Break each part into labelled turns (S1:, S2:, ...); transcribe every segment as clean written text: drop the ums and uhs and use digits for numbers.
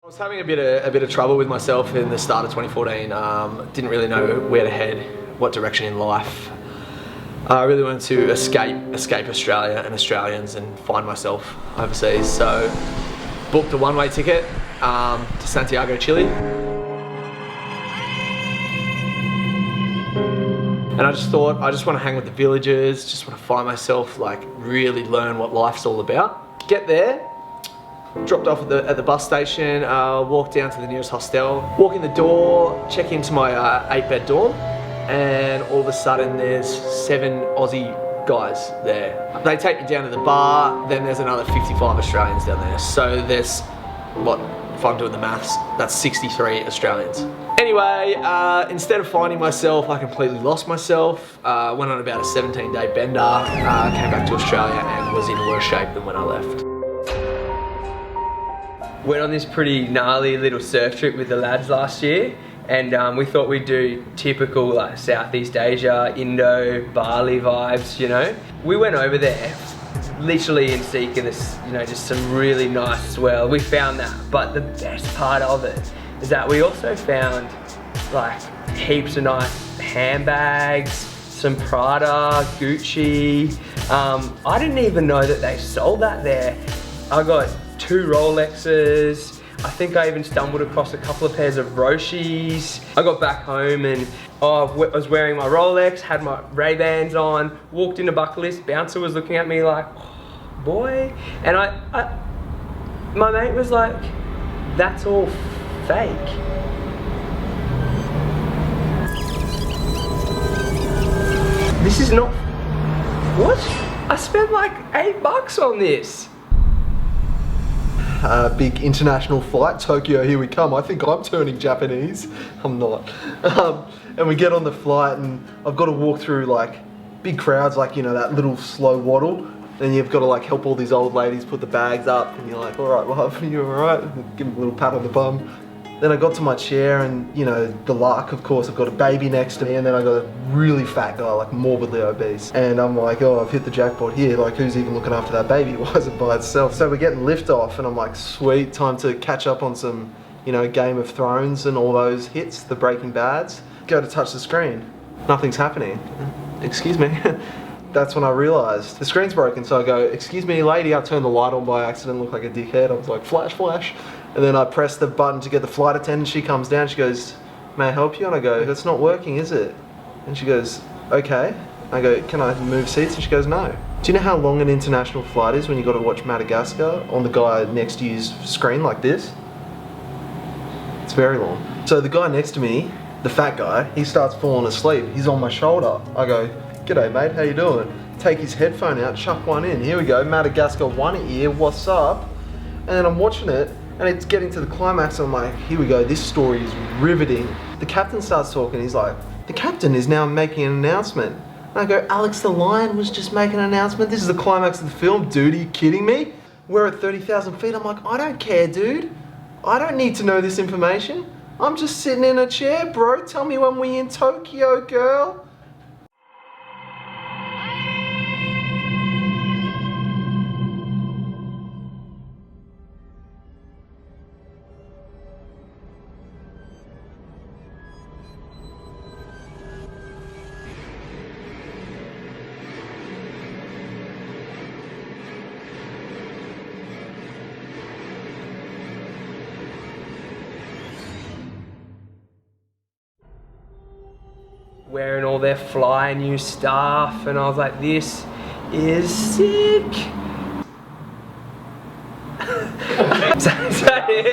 S1: I was having a bit of trouble with myself in the start of 2014. Didn't really know where to head, what direction in life. I really wanted to escape Australia and Australians and find myself overseas. So booked a one-way ticket to Santiago, Chile. And I just thought, I just want to hang with the villagers, just want to find myself, like really learn what life's all about. Get there, dropped off at the bus station, walked down to the nearest hostel, walk in the door, check into my 8-bed dorm, and all of a sudden there's 7 Aussie guys there. They take me down to the bar, then there's another 55 Australians down there. So there's, what, if I'm doing the maths, that's 63 Australians. Anyway, instead of finding myself, I completely lost myself. Went on about a 17-day bender, came back to Australia and was in worse shape than when I left.
S2: Went on this pretty gnarly little surf trip with the lads last year, and we thought we'd do typical like Southeast Asia, Indo, Bali vibes, you know. We went over there literally in seeking this, you know, just some really nice swell. We found that, but the best part of it is that we also found like heaps of nice handbags, some Prada, Gucci. I didn't even know that they sold that there. I got 2 Rolexes. I think I even stumbled across a couple of pairs of Roshis. I got back home and I was wearing my Rolex, had my Ray-Bans on, walked into bucket list, bouncer was looking at me like, oh, boy. And my mate was like, that's all fake. This is not, what? I spent like $8 on this.
S3: Big international flight, Tokyo, here we come. I think I'm turning Japanese. I'm not. And we get on the flight and I've got to walk through like big crowds, like, you know, that little slow waddle. Then you've got to like help all these old ladies put the bags up and you're like, all right, well, are you all right? Give them a little pat on the bum. Then I got to my chair and, you know, the luck, of course, I've got a baby next to me and then I got a really fat guy, like morbidly obese. And I'm like, oh, I've hit the jackpot here. Like, who's even looking after that baby? Why is it by itself? So we're getting lift off and I'm like, sweet, time to catch up on some, you know, Game of Thrones and all those hits, the Breaking Bads. Go to touch the screen. Nothing's happening. Excuse me. That's when I realized the screen's broken. So I go, excuse me, lady, I turned the light on by accident, looked like a dickhead. I was like, flash, flash. And then I press the button to get the flight attendant. She comes down, she goes, may I help you? And I go, it's not working, is it? And she goes, okay. I go, can I move seats? And she goes, no. Do you know how long an international flight is when you got to watch Madagascar on the guy next to you's screen like this? It's very long. So the guy next to me, the fat guy, he starts falling asleep. He's on my shoulder. I go, g'day mate, how you doing? Take his headphone out, chuck one in. Here we go, Madagascar 1 ear, what's up? And then I'm watching it, and it's getting to the climax, and I'm like, here we go, this story is riveting. The captain starts talking, he's like, the captain is now making an announcement. And I go, Alex the Lion was just making an announcement? This is the climax of the film, dude, are you kidding me? We're at 30,000 feet, I'm like, I don't care, dude. I don't need to know this information. I'm just sitting in a chair, bro. Tell me when we in Tokyo, girl.
S2: Wearing all their fly new stuff, and I was like, this is sick.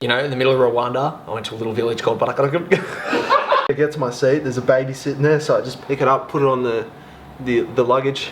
S1: You know, in the middle of Rwanda, I went to a little village called Barakarakum.
S3: I get to my seat, there's a baby sitting there, so I just pick it up, put it on the luggage.